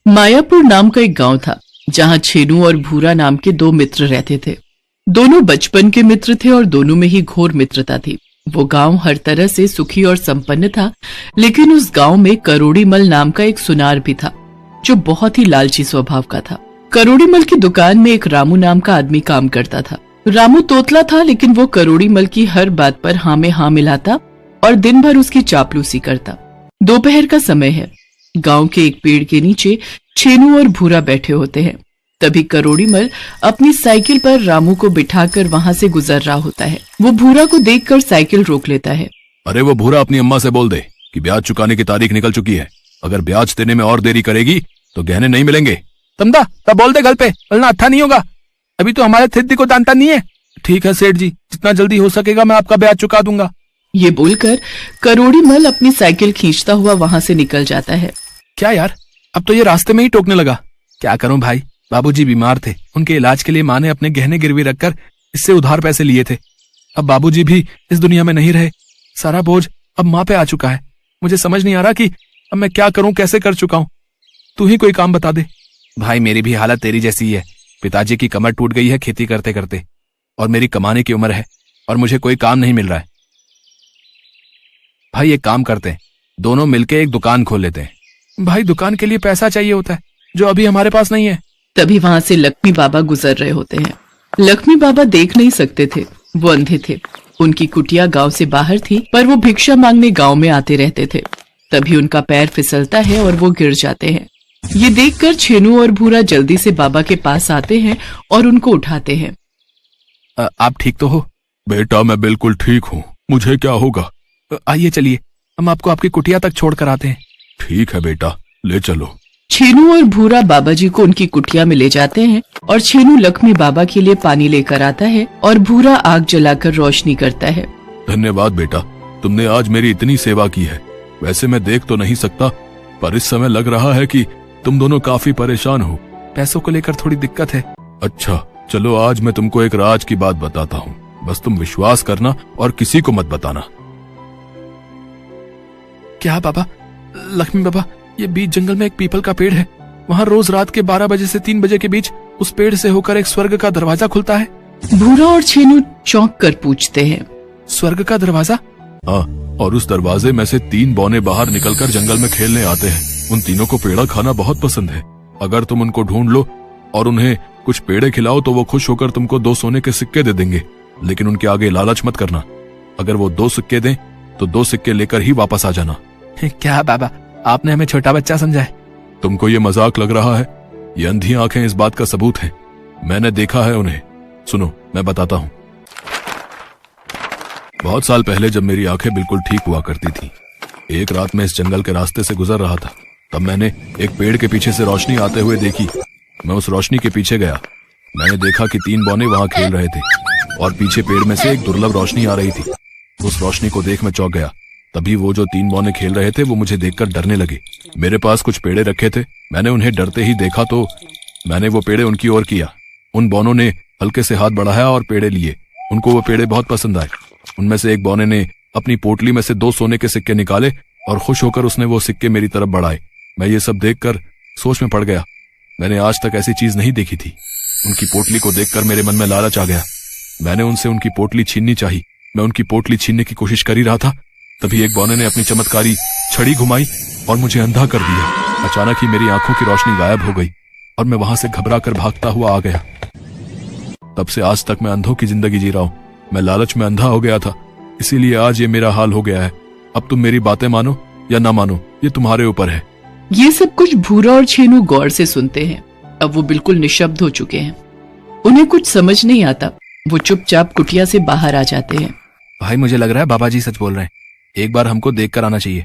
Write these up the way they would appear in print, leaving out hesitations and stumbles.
मायापुर नाम का एक गांव था जहां छेनू और भूरा नाम के दो मित्र रहते थे। दोनों बचपन के मित्र थे और दोनों में ही घोर मित्रता थी। वो गांव हर तरह से सुखी और संपन्न था, लेकिन उस गांव में करोड़ीमल नाम का एक सुनार भी था जो बहुत ही लालची स्वभाव का था। करोड़ीमल की दुकान में एक रामू नाम का आदमी काम करता था। रामू तोतला था, लेकिन वो करोड़ीमल की हर बात पर हाँ में हाँ मिलाता और दिन भर उसकी चापलूसी करता। दोपहर का समय है। गांव के एक पेड़ के नीचे छेनू और भूरा बैठे होते हैं। तभी करोड़ीमल अपनी साइकिल पर रामू को बिठाकर वहां से गुजर रहा होता है। वो भूरा को देखकर साइकिल रोक लेता है। अरे वो भूरा अपनी अम्मा से बोल दे कि ब्याज चुकाने की तारीख निकल चुकी है। अगर ब्याज देने में और देरी करेगी तो गहने नहीं मिलेंगे। तमदा तब बोल दे घर पे, वरना अच्छा नहीं होगा। अभी तो हमारे थिद्दी को जानता नहीं है। ठीक है सेठ जी, जितना जल्दी हो सकेगा मैं आपका ब्याज चुका दूंगा। ये बोलकर करोड़ीमल अपनी साइकिल खींचता हुआ वहां से निकल जाता है। क्या यार, अब तो ये रास्ते में ही टोकने लगा। क्या करूं भाई, बाबूजी बीमार थे, उनके इलाज के लिए माँ ने अपने गहने गिरवी रखकर इससे उधार पैसे लिए थे। अब बाबूजी भी इस दुनिया में नहीं रहे, सारा बोझ अब माँ पे आ चुका है। मुझे समझ नहीं आ रहा कि अब मैं क्या करूं, कैसे कर चुका हूं। तू ही कोई काम बता दे। भाई मेरी भी हालत तेरी जैसी ही है। पिताजी की कमर टूट गई है खेती करते करते, और मेरी कमाने की उम्र है और मुझे कोई काम नहीं मिल रहा है। भाई एक काम करते हैं, दोनों मिलके एक दुकान खोल लेते हैं। भाई दुकान के लिए पैसा चाहिए होता है जो अभी हमारे पास नहीं है। तभी वहां से लक्ष्मी बाबा गुजर रहे होते हैं। लक्ष्मी बाबा देख नहीं सकते थे, वो अंधे थे। उनकी कुटिया गांव से बाहर थी, पर वो भिक्षा मांगने गांव में आते रहते थे। तभी उनका पैर फिसलता है और वो गिर जाते हैं। ये देखकर छेनू और भूरा जल्दी से बाबा के पास आते हैं और उनको उठाते हैं। आप ठीक तो हो? बेटा मैं बिल्कुल ठीक हूँ, मुझे क्या होगा? आइए चलिए, हम आपको आपकी कुटिया तक छोड़ कर आते हैं। ठीक है बेटा, ले चलो। छेनू और भूरा बाबा जी को उनकी कुटिया में ले जाते हैं और छेनू लक्ष्मी बाबा के लिए पानी लेकर आता है और भूरा आग जलाकर रोशनी करता है। धन्यवाद बेटा, तुमने आज मेरी इतनी सेवा की है। वैसे मैं देख तो नहीं सकता, पर इस समय लग रहा है कि तुम दोनों काफी परेशान हो। पैसों को लेकर थोड़ी दिक्कत है। अच्छा चलो, आज मैं तुमको एक राज की बात बताता हूँ, बस तुम विश्वास करना और किसी को मत बताना। क्या बाबा? लक्ष्मी बाबा, ये बीच जंगल में एक पीपल का पेड़ है, वहाँ रोज रात के 12 बजे से 3 बजे के बीच उस पेड़ से होकर एक स्वर्ग का दरवाजा खुलता है। भूरा और छेनू चौंक कर पूछते हैं, स्वर्ग का दरवाजा? हाँ, और उस दरवाजे में से 3 बौने बाहर निकलकर जंगल में खेलने आते हैं। उन तीनों को पेड़ा खाना बहुत पसंद है। अगर तुम उनको ढूंढ लो और उन्हें कुछ पेड़े खिलाओ तो वो खुश होकर तुमको 2 सोने के सिक्के दे देंगे, लेकिन उनके आगे लालच मत करना। अगर वो 2 सिक्के दें तो 2 सिक्के लेकर ही वापस आ जाना। क्या बाबा, आपने हमें छोटा बच्चा समझा है? तुमको ये मजाक लग रहा है? ये अंधी आंखें इस बात का सबूत है। मैंने देखा है उन्हें। सुनो मैं बताता हूँ। बहुत साल पहले जब मेरी आंखें बिल्कुल ठीक हुआ करती थी, एक रात में इस जंगल के रास्ते से गुजर रहा था। तब मैंने एक पेड़ के पीछे से रोशनी आते हुए देखी। मैं उस रोशनी के पीछे गया। मैंने देखा कि 3 बौने वहां खेल रहे थे और पीछे पेड़ में से एक दुर्लभ रोशनी आ रही थी। उस रोशनी को देख मैं चौंक गया। तभी वो जो 3 बौने खेल रहे थे वो मुझे देखकर डरने लगे। मेरे पास कुछ पेड़े रखे थे, मैंने उन्हें डरते ही देखा तो मैंने वो पेड़े उनकी ओर किया। उन बौनों ने हल्के से हाथ बढ़ाया और पेड़े लिए। उनको वो पेड़े बहुत पसंद आए। उनमें से एक बौने ने अपनी पोटली में से 2 सोने के सिक्के निकाले और खुश होकर उसने वो सिक्के मेरी तरफ बढ़ाए। मैं ये सब देखकर सोच में पड़ गया। मैंने आज तक ऐसी चीज नहीं देखी थी। उनकी पोटली को देखकर मेरे मन में लालच आ गया। मैंने उनसे उनकी पोटली छीननी चाही। मैं उनकी पोटली छीनने की कोशिश कर ही रहा था, तभी एक बौने ने अपनी चमत्कारी छड़ी घुमाई और मुझे अंधा कर दिया। अचानक ही मेरी आंखों की रोशनी गायब हो गई और मैं वहां से घबरा कर भागता हुआ आ गया। तब से आज तक मैं अंधों की जिंदगी जी रहा हूँ। मैं लालच में अंधा हो गया था, इसीलिए आज ये मेरा हाल हो गया है। अब तुम मेरी बातें मानो या ना मानो, ये तुम्हारे ऊपर है। ये सब कुछ भूरा और छेनू गौर से सुनते हैं। अब वो बिल्कुल निशब्द हो चुके हैं। उन्हें कुछ समझ नहीं आता। वो चुपचाप कुटिया से बाहर आ जाते हैं। भाई मुझे लग रहा है बाबा जी सच बोल रहे हैं। एक बार हमको देख कर आना चाहिए।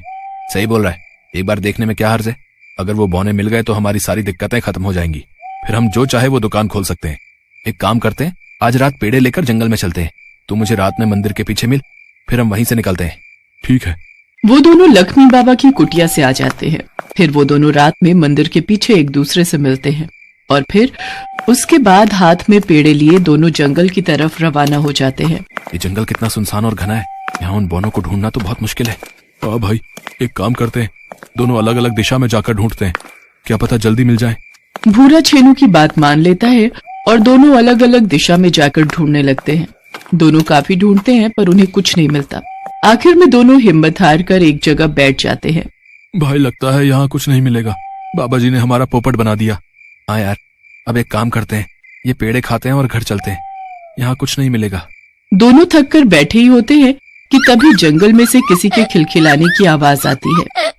सही बोल रहा है, एक बार देखने में क्या हर्ज है। अगर वो बौने मिल गए तो हमारी सारी दिक्कतें खत्म हो जाएंगी, फिर हम जो चाहे वो दुकान खोल सकते हैं। एक काम करते हैं, आज रात पेड़े लेकर जंगल में चलते हैं। तू मुझे रात में मंदिर के पीछे मिल, फिर हम वहीं से निकलते हैं। ठीक है। वो दोनों लक्ष्मी बाबा की कुटिया से आ जाते हैं। फिर वो दोनों रात में मंदिर के पीछे एक दूसरे से मिलते हैं और फिर उसके बाद हाथ में पेड़े लिए दोनों जंगल की तरफ रवाना हो जाते हैं। ये जंगल कितना सुनसान और घना है, यहाँ उन बौनों को ढूंढना तो बहुत मुश्किल है। हाँ भाई, एक काम करते हैं, दोनों अलग अलग दिशा में जाकर ढूंढते हैं। क्या पता जल्दी मिल जाए। भूरा छेनू की बात मान लेता है और दोनों अलग अलग दिशा में जाकर ढूंढने लगते हैं। दोनों काफी ढूंढते हैं पर उन्हें कुछ नहीं मिलता। आखिर में दोनों हिम्मत हार कर एक जगह बैठ जाते हैं। भाई लगता है यहाँ कुछ नहीं मिलेगा, बाबा जी ने हमारा पोपट बना दिया। हाँ यार, अब एक काम करते हैं, ये पेड़े खाते हैं और घर चलते हैं, यहाँ कुछ नहीं मिलेगा। दोनों थक कर बैठे ही होते हैं कि तभी जंगल में से किसी के खिलखिलाने की आवाज आती है।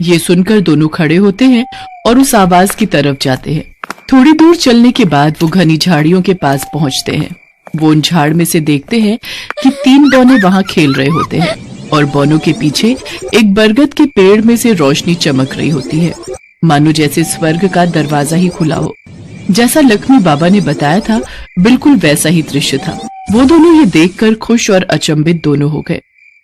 ये सुनकर दोनों खड़े होते हैं और उस आवाज की तरफ जाते हैं। थोड़ी दूर चलने के बाद वो घनी झाड़ियों के पास पहुंचते हैं। वो उन झाड़ में से देखते हैं कि 3 बौने वहां खेल रहे होते हैं और बौनों के पीछे एक बरगद के पेड़ में से रोशनी चमक रही होती है, मानो जैसे स्वर्ग का दरवाजा ही खुला हो। जैसा लक्ष्मी बाबा ने बताया था, बिल्कुल वैसा ही दृश्य था। वो दोनों ये देखकर खुश और अचंभित दोनों हो गए।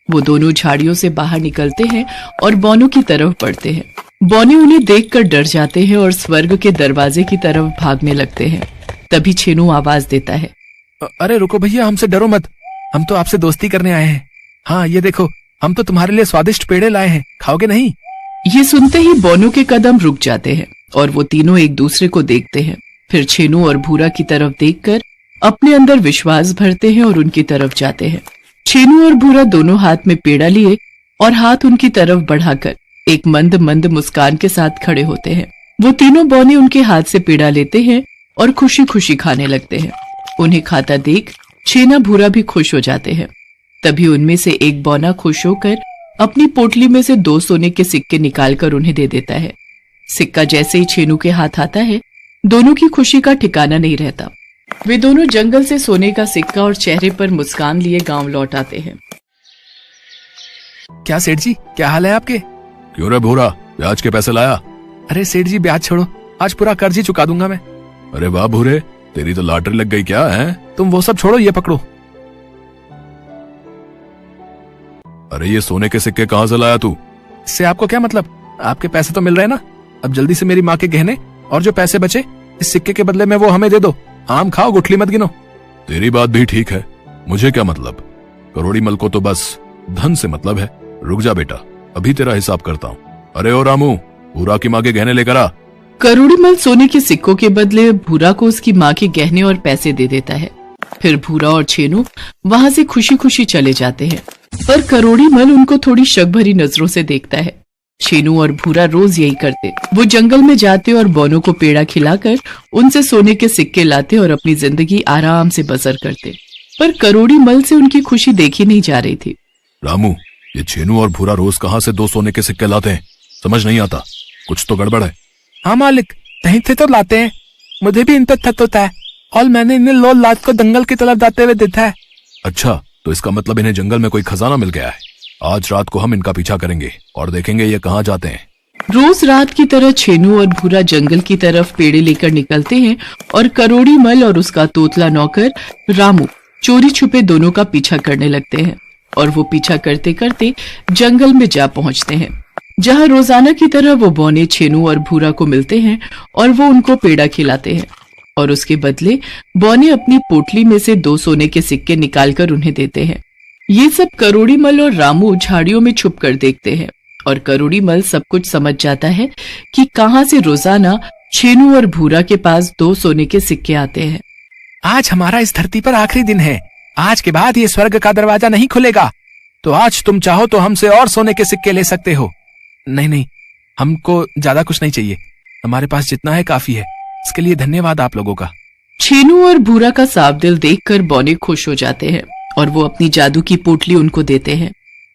वो दोनों झाड़ियों से बाहर निकलते हैं और बौनों की तरफ बढ़ते हैं। बौने उन्हें देखकर डर जाते हैं और स्वर्ग के दरवाजे की तरफ भागने लगते हैं। तभी छेनू आवाज देता है, अरे रुको भैया, हमसे डरो मत, हम तो आपसे दोस्ती करने आए हैं। हाँ ये देखो, हम तो तुम्हारे लिए स्वादिष्ट पेड़े लाए हैं, खाओगे नहीं? ये सुनते ही बौनों के कदम रुक जाते हैं और वो तीनों एक दूसरे को देखते हैं। फिर छेनू और भूरा की तरफ देखकर अपने अंदर विश्वास भरते हैं और उनकी तरफ जाते हैं। छेनू और भूरा दोनों हाथ में पेड़ा लिए और हाथ उनकी तरफ बढ़ाकर एक मंद मंद मुस्कान के साथ खड़े होते हैं। वो तीनों बौने उनके हाथ से पेड़ा लेते हैं और खुशी खुशी खाने लगते हैं। उन्हें खाता देख छेना भूरा भी खुश हो जाते हैं। तभी उनमें से एक बौना खुश होकर अपनी पोटली में से 2 सोने के सिक्के निकालकर उन्हें दे देता है। सिक्का जैसे ही छेनू के हाथ आता है, दोनों की खुशी का ठिकाना नहीं रहता। वे दोनों जंगल से सोने का सिक्का और चेहरे पर मुस्कान लिए गांव लौट आते हैं। क्या सेठ जी, क्या हाल है आपके? क्यों रे भूरा, ब्याज के पैसे लाया? अरे सेठ जी, ब्याज छोड़ो, आज पूरा कर्ज ही चुका दूंगा मैं। अरे वाह भूरे, तेरी तो लॉटरी लग गई क्या है? तुम वो सब छोड़ो, ये पकड़ो। अरे ये सोने के सिक्के कहाँ से लाया तू? इससे आपको क्या मतलब? आपके पैसे तो मिल रहे हैं ना। अब जल्दी से मेरी माँ के गहने और जो पैसे बचे इस सिक्के के बदले में वो हमें दे दो। आम खाओ, गुठली मत गिनो। तेरी बात भी ठीक है, मुझे क्या मतलब? करोड़ी मल को तो बस धन से मतलब है। रुक जा बेटा, अभी तेरा हिसाब करता हूँ। अरे ओ रामू, भूरा की माँ के गहने लेकर आ। करोड़ीमल सोने के सिक्कों के बदले भूरा को उसकी माँ के गहने और पैसे दे देता है। फिर भूरा और छेनू वहाँ से खुशी खुशी चले जाते हैं, पर करोड़ीमल उनको थोड़ी शक भरी नजरों से देखता है। छेनू और भूरा रोज यही करते। वो जंगल में जाते और बौनों को पेड़ा खिलाकर उनसे सोने के सिक्के लाते और अपनी जिंदगी आराम से बसर करते। पर करोड़ीमल से उनकी खुशी देखी नहीं जा रही थी। रामू, ये छेनू और भूरा रोज कहाँ से 2 सोने के सिक्के लाते हैं? समझ नहीं आता, कुछ तो गड़बड़ है। हाँ मालिक, कहीं से तो लाते हैं, मुझे भी इन पर शक होता है और मैंने इन्हें लो लात को दंगल की तरफ जाते हुए देखा है। अच्छा, तो इसका मतलब इन्हें जंगल में कोई खजाना मिल गया है। आज रात को हम इनका पीछा करेंगे और देखेंगे ये कहाँ जाते हैं। रोज रात की तरह छेनू और भूरा जंगल की तरफ पेड़े लेकर निकलते हैं और करोड़ीमल और उसका तोतला नौकर रामू चोरी छुपे दोनों का पीछा करने लगते हैं और वो पीछा करते करते जंगल में जा पहुंचते हैं, जहां रोजाना की तरह वो बौने छेनू और भूरा को मिलते हैं और वो उनको पेड़ा खिलाते हैं और उसके बदले बौने अपनी पोटली में से 2 सोने के सिक्के निकालकर उन्हें देते हैं। ये सब करोड़ीमल और रामू झाड़ियों में छुपकर देखते हैं और करोड़ीमल सब कुछ समझ जाता है कि कहां से रोजाना छेनू और भूरा के पास 2 सोने के सिक्के आते हैं। आज हमारा इस धरती पर आखिरी दिन है, आज के बाद ये स्वर्ग का दरवाजा नहीं खुलेगा, तो आज तुम चाहो तो हमसे और सोने के सिक्के ले सकते हो। नहीं नहीं, हमको ज्यादा कुछ नहीं चाहिए, हमारे पास जितना है काफी है। इसके लिए धन्यवाद आप लोगों का। छेनू और भूरा का साफ दिल देखकर बौने खुश हो जाते हैं और वो अपनी जादू की पोटली उनको देते हैं।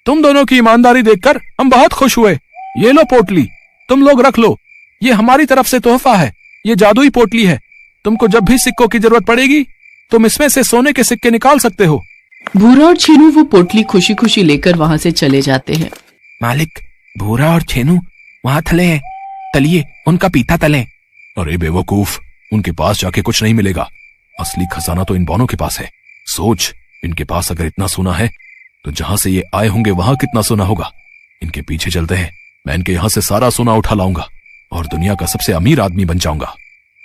तुम दोनों की ईमानदारी देखकर हम बहुत खुश हुए। ये लो पोटली, तुम लोग रख लो, ये हमारी तरफ से तोहफा है। ये जादुई पोटली है, तुमको जब भी सिक्कों की जरूरत पड़ेगी तुम इसमें से सोने के सिक्के निकाल सकते हो। भूरा और छेनू वो पोटली खुशी खुशी लेकर वहाँ से चले जाते हैं। मालिक, भूरा और छेनू वहाँ थले हैं, तलिए उनका पीता तले। अरे बेवकूफ, उनके पास जाके कुछ नहीं मिलेगा। असली खजाना तो इन बौनों के पास है। सोच, इनके पास अगर इतना सोना है तो जहां से ये आए होंगे वहां कितना सोना होगा। इनके पीछे चलते हैं, मैं इनके यहाँ से सारा सोना उठा लाऊंगा और दुनिया का सबसे अमीर आदमी बन जाऊंगा।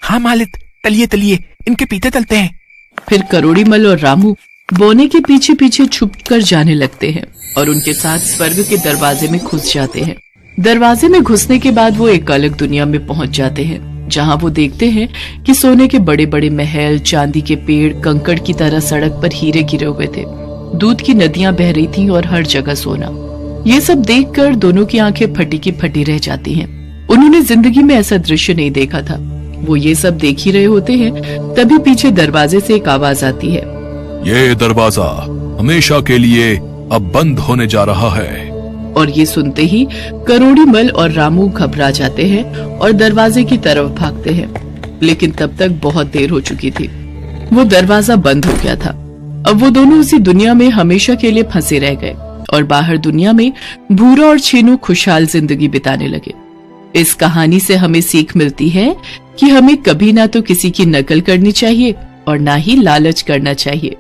हाँ मालिक, तलिए तलिए इनके पीछे चलते हैं। फिर करोड़ीमल और रामू बौने के पीछे पीछे छुप कर जाने लगते हैं और उनके साथ स्वर्ग के दरवाजे में घुस जाते हैं। दरवाजे में घुसने के बाद वो एक अलग दुनिया में पहुंच जाते हैं, जहां वो देखते हैं कि सोने के बड़े बड़े महल, चांदी के पेड़, कंकड़ की तरह सड़क पर हीरे गिरे हुए थे। दूध की नदियां बह रही थीं और हर जगह सोना। ये सब देखकर दोनों की आंखें फटी की फटी रह जाती हैं। उन्होंने जिंदगी में ऐसा दृश्य नहीं देखा था। वो ये सब देख ही रहे होते हैं, तभी पीछे दरवाजे से एक आवाज आती है। ये दरवाजा हमेशा के लिए अब बंद होने जा रहा है। और ये सुनते ही करोड़ीमल और रामू घबरा जाते हैं और दरवाजे की तरफ भागते हैं, लेकिन तब तक बहुत देर हो चुकी थी। वो दरवाजा बंद हो गया था। अब वो दोनों उसी दुनिया में हमेशा के लिए फंसे रह गए और बाहर दुनिया में भूरा और छीनू खुशहाल जिंदगी बिताने लगे। इस कहानी से हमें सीख मिलती है कि हमें कभी ना तो किसी की नकल करनी चाहिए और ना ही लालच करना चाहिए।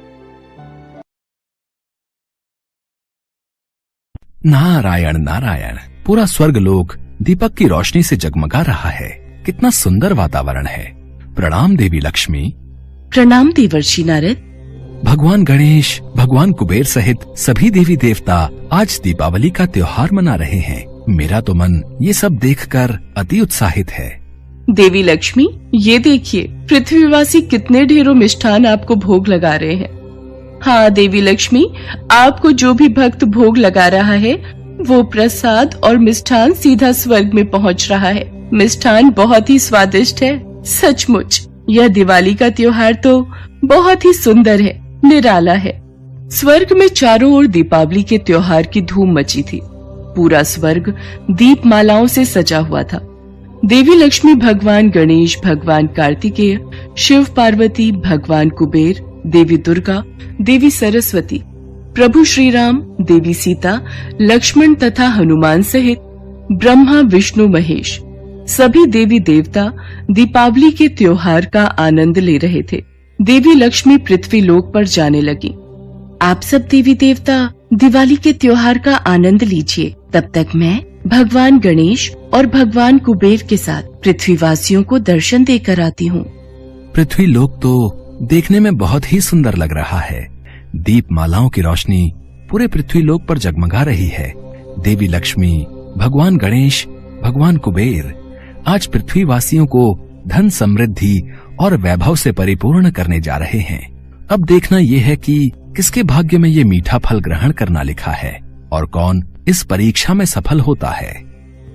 नारायण नारायण, पूरा स्वर्गलोक दीपक की रोशनी से जगमगा रहा है। कितना सुंदर वातावरण है। प्रणाम देवी लक्ष्मी। प्रणाम देवर्षि नारद। भगवान गणेश, भगवान कुबेर सहित सभी देवी देवता आज दीपावली का त्योहार मना रहे हैं। मेरा तो मन ये सब देखकर अति उत्साहित है। देवी लक्ष्मी, ये देखिए पृथ्वीवासी कितने ढेरों मिष्ठान आपको भोग लगा रहे हैं। हाँ देवी लक्ष्मी, आपको जो भी भक्त भोग लगा रहा है वो प्रसाद और मिष्ठान सीधा स्वर्ग में पहुंच रहा है। मिष्ठान बहुत ही स्वादिष्ट है। सचमुच यह दिवाली का त्योहार तो बहुत ही सुंदर है, निराला है। स्वर्ग में चारों ओर दीपावली के त्योहार की धूम मची थी। पूरा स्वर्ग दीपमालाओं से सजा हुआ था। देवी लक्ष्मी, भगवान गणेश, भगवान कार्तिकेय, शिव पार्वती, भगवान कुबेर, देवी दुर्गा, देवी सरस्वती, प्रभु श्री राम, देवी सीता, लक्ष्मण तथा हनुमान सहित ब्रह्मा, विष्णु, महेश सभी देवी देवता दीपावली के त्योहार का आनंद ले रहे थे। देवी लक्ष्मी पृथ्वी लोक पर जाने लगी। आप सब देवी देवता दिवाली के त्योहार का आनंद लीजिए, तब तक मैं भगवान गणेश और भगवान कुबेर के साथ पृथ्वीवासियों को दर्शन देकर आती हूँ। पृथ्वी लोक तो देखने में बहुत ही सुंदर लग रहा है। दीपमालाओं की रोशनी पूरे पृथ्वी लोक पर जगमगा रही है। देवी लक्ष्मी, भगवान गणेश, भगवान कुबेर आज पृथ्वीवासियों को धन, समृद्धि और वैभव से परिपूर्ण करने जा रहे हैं। अब देखना यह है कि किसके भाग्य में ये मीठा फल ग्रहण करना लिखा है और कौन इस परीक्षा में सफल होता है।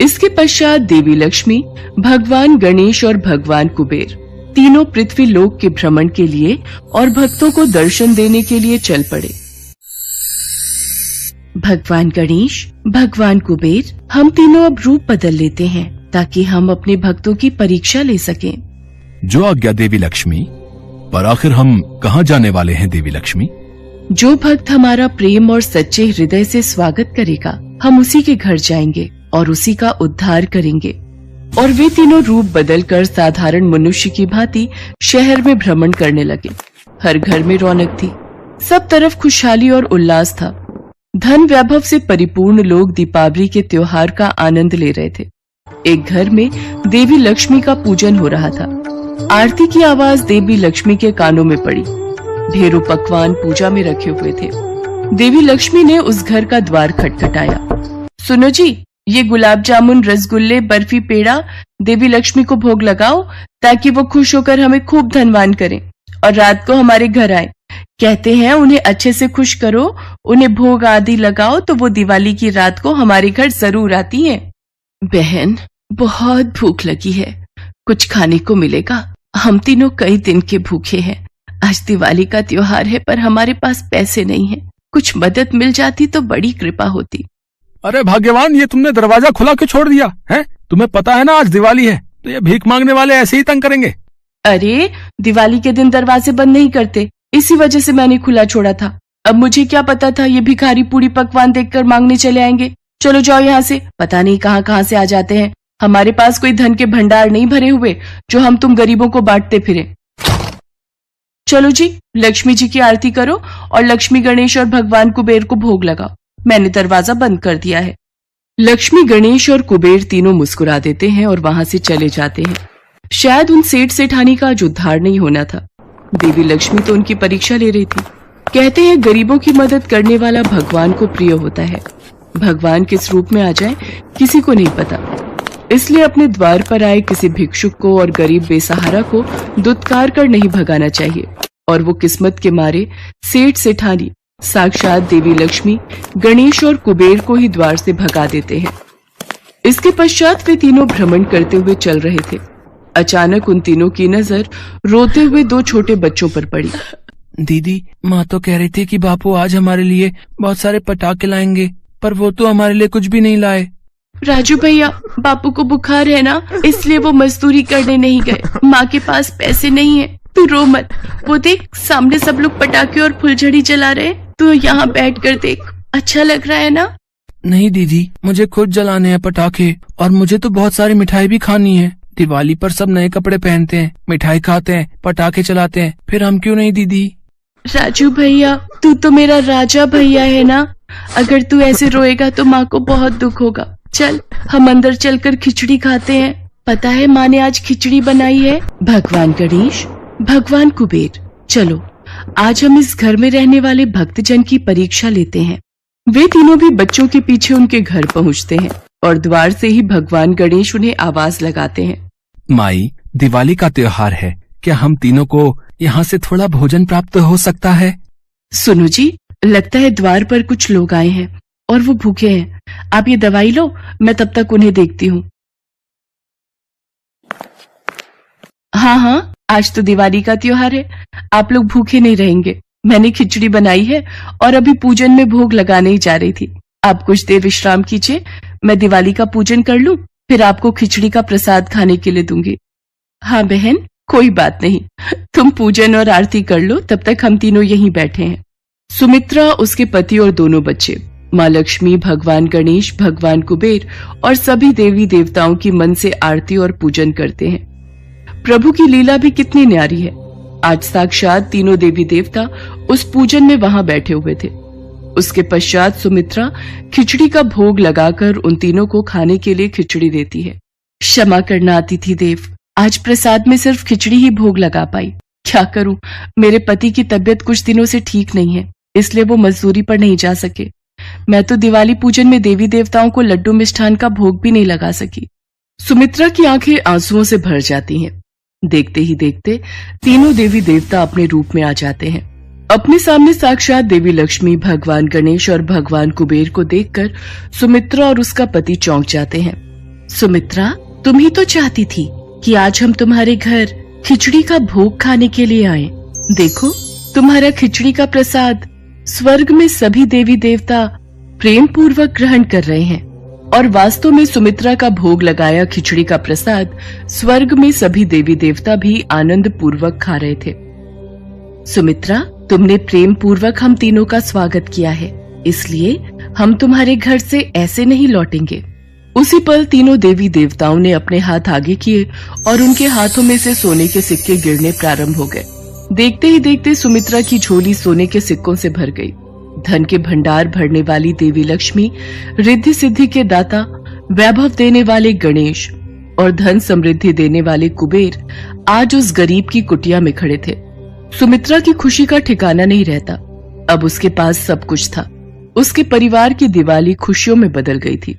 इसके पश्चात देवी लक्ष्मी, भगवान गणेश और भगवान कुबेर तीनों पृथ्वी लोक के भ्रमण के लिए और भक्तों को दर्शन देने के लिए चल पड़े। भगवान गणेश, भगवान कुबेर, हम तीनों अब रूप बदल लेते हैं ताकि हम अपने भक्तों की परीक्षा ले सकें। जो आज्ञा देवी लक्ष्मी। पर आखिर हम कहाँ जाने वाले हैं देवी लक्ष्मी? जो भक्त हमारा प्रेम और सच्चे हृदय से स्वागत करेगा, हम उसी के घर जाएंगे और उसी का उद्धार करेंगे। और वे तीनों रूप बदलकर साधारण मनुष्य की भांति शहर में भ्रमण करने लगे। हर घर में रौनक थी, सब तरफ खुशहाली और उल्लास था। धन वैभव से परिपूर्ण लोग दीपावली के त्योहार का आनंद ले रहे थे। एक घर में देवी लक्ष्मी का पूजन हो रहा था। आरती की आवाज देवी लक्ष्मी के कानों में पड़ी। ढेरों पकवान पूजा में रखे हुए थे। देवी लक्ष्मी ने उस घर का द्वार खटखटाया। सुनो जी, ये गुलाब जामुन, रसगुल्ले, बर्फी, पेड़ा देवी लक्ष्मी को भोग लगाओ ताकि वो खुश होकर हमें खूब धनवान करें और रात को हमारे घर आए। कहते हैं उन्हें अच्छे से खुश करो, उन्हें भोग आदि लगाओ तो वो दिवाली की रात को हमारे घर जरूर आती हैं। बहन, बहुत भूख लगी है, कुछ खाने को मिलेगा? हम तीनों कई दिन के भूखे हैं। आज दिवाली का त्योहार है पर हमारे पास पैसे नहीं है। कुछ मदद मिल जाती तो बड़ी कृपा होती। अरे भाग्यवान, ये तुमने दरवाजा खुला क्यों छोड़ दिया है? तुम्हें पता है ना आज दिवाली है, तो ये भीख मांगने वाले ऐसे ही तंग करेंगे। अरे दिवाली के दिन दरवाजे बंद नहीं करते, इसी वजह से मैंने खुला छोड़ा था। अब मुझे क्या पता था ये भिखारी पूरी पकवान देखकर मांगने चले आएंगे। चलो जाओ यहाँ से, पता नहीं कहाँ कहाँ से आ जाते हैं। हमारे पास कोई धन के भंडार नहीं भरे हुए जो हम तुम गरीबों को बांटते फिरे। चलो जी, लक्ष्मी जी की आरती करो और लक्ष्मी गणेश और भगवान कुबेर को भोग लगाओ। मैंने दरवाजा बंद कर दिया है। लक्ष्मी, गणेश और कुबेर तीनों मुस्कुरा देते हैं और वहां से चले जाते हैं। शायद उन सेठ सेठानी का आज उद्धार नहीं होना था। देवी लक्ष्मी तो उनकी परीक्षा ले रही थी। कहते हैं गरीबों की मदद करने वाला भगवान को प्रिय होता है। भगवान किस रूप में आ जाए किसी को नहीं पता। इसलिए अपने द्वार पर आए किसी भिक्षुक को और गरीब बेसहारा को दुत्कार कर नहीं भगाना चाहिए। और वो किस्मत के मारे सेठ सेठानी साक्षात देवी लक्ष्मी, गणेश और कुबेर को ही द्वार से भगा देते हैं। इसके पश्चात वे तीनों भ्रमण करते हुए चल रहे थे। अचानक उन तीनों की नजर रोते हुए दो छोटे बच्चों पर पड़ी। दीदी, माँ तो कह रही थी कि बापू आज हमारे लिए बहुत सारे पटाखे लाएंगे, पर वो तो हमारे लिए कुछ भी नहीं लाए। राजू भैया, बापू को बुखार है ना, इसलिए वो मजदूरी करने नहीं गए। माँ के पास पैसे नहीं है। तू रो मत, वो देख सामने सब लोग पटाखे और फुलझड़ी जला रहे। तू यहाँ बैठ कर देख, अच्छा लग रहा है ना? नहीं दीदी, मुझे खुद जलाने हैं पटाखे, और मुझे तो बहुत सारी मिठाई भी खानी है। दिवाली पर सब नए कपड़े पहनते हैं, मिठाई खाते हैं, पटाखे चलाते हैं, फिर हम क्यों नहीं दीदी? राजू भैया, तू तो मेरा राजा भैया है ना। अगर तू ऐसे रोएगा तो माँ को बहुत दुख होगा। चल, हम अंदर चलकर खिचड़ी खाते हैं। पता है माँ ने आज खिचड़ी बनाई है। भगवान गणेश, भगवान कुबेर, चलो आज हम इस घर में रहने वाले भक्तजन की परीक्षा लेते हैं। वे तीनों भी बच्चों के पीछे उनके घर पहुँचते हैं और द्वार से ही भगवान गणेश उन्हें आवाज लगाते हैं। माई, दिवाली का त्योहार है, क्या हम तीनों को यहाँ से थोड़ा भोजन प्राप्त हो सकता है? सुनो जी, लगता है द्वार पर कुछ लोग आए हैं और वो भूखे हैं। आप ये दवाई लो, मैं तब तक उन्हें देखती हूँ। हाँ, आज तो दिवाली का त्योहार है, आप लोग भूखे नहीं रहेंगे। मैंने खिचड़ी बनाई है और अभी पूजन में भोग लगाने ही जा रही थी। आप कुछ देर विश्राम कीजिए, मैं दिवाली का पूजन कर लूं, फिर आपको खिचड़ी का प्रसाद खाने के लिए दूंगी। हाँ बहन, कोई बात नहीं, तुम पूजन और आरती कर लो, तब तक हम तीनों यहीं बैठे हैं। सुमित्रा, उसके पति और दोनों बच्चे माँ लक्ष्मी, भगवान गणेश, भगवान कुबेर और सभी देवी देवताओं की मन से आरती और पूजन करते हैं। प्रभु की लीला भी कितनी न्यारी है। आज साक्षात तीनों देवी देवता उस पूजन में वहां बैठे हुए थे। उसके पश्चात सुमित्रा खिचड़ी का भोग लगाकर उन तीनों को खाने के लिए खिचड़ी देती है। क्षमा करना अतिथि देव, आज प्रसाद में सिर्फ खिचड़ी ही भोग लगा पाई। क्या करूं, मेरे पति की तबीयत कुछ दिनों से ठीक नहीं है, इसलिए वो मजदूरी पर नहीं जा सके। मैं तो दिवाली पूजन में देवी देवताओं को लड्डू मिष्ठान का भोग भी नहीं लगा सकी। सुमित्रा की आंखें आंसुओं से भर जाती हैं। देखते ही देखते तीनों देवी देवता अपने रूप में आ जाते हैं। अपने सामने साक्षात देवी लक्ष्मी, भगवान गणेश और भगवान कुबेर को देखकर सुमित्रा और उसका पति चौंक जाते हैं। सुमित्रा, तुम ही तो चाहती थी कि आज हम तुम्हारे घर खिचड़ी का भोग खाने के लिए आए। देखो, तुम्हारा खिचड़ी का प्रसाद स्वर्ग में सभी देवी देवता प्रेम पूर्वक ग्रहण कर रहे हैं। और वास्तव में सुमित्रा का भोग लगाया खिचड़ी का प्रसाद स्वर्ग में सभी देवी देवता भी आनंद पूर्वक खा रहे थे। सुमित्रा, तुमने प्रेम पूर्वक हम तीनों का स्वागत किया है, इसलिए हम तुम्हारे घर से ऐसे नहीं लौटेंगे। उसी पल तीनों देवी देवताओं ने अपने हाथ आगे किए और उनके हाथों में से सोने के सिक्के गिरने प्रारंभ हो गए। देखते ही देखते सुमित्रा की झोली सोने के सिक्कों से भर गई। धन के भंडार भरने वाली देवी लक्ष्मी, रिद्धि सिद्धि के दाता, वैभव देने वाले गणेश और धन समृद्धि देने वाले कुबेर आज उस गरीब की कुटिया में खड़े थे। सुमित्रा की खुशी का ठिकाना नहीं रहता। अब उसके पास सब कुछ था। उसके परिवार की दिवाली खुशियों में बदल गई थी।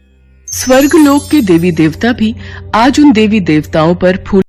स्वर्ग लोक के देवी देवता भी आज उन देवी देवताओं पर फूल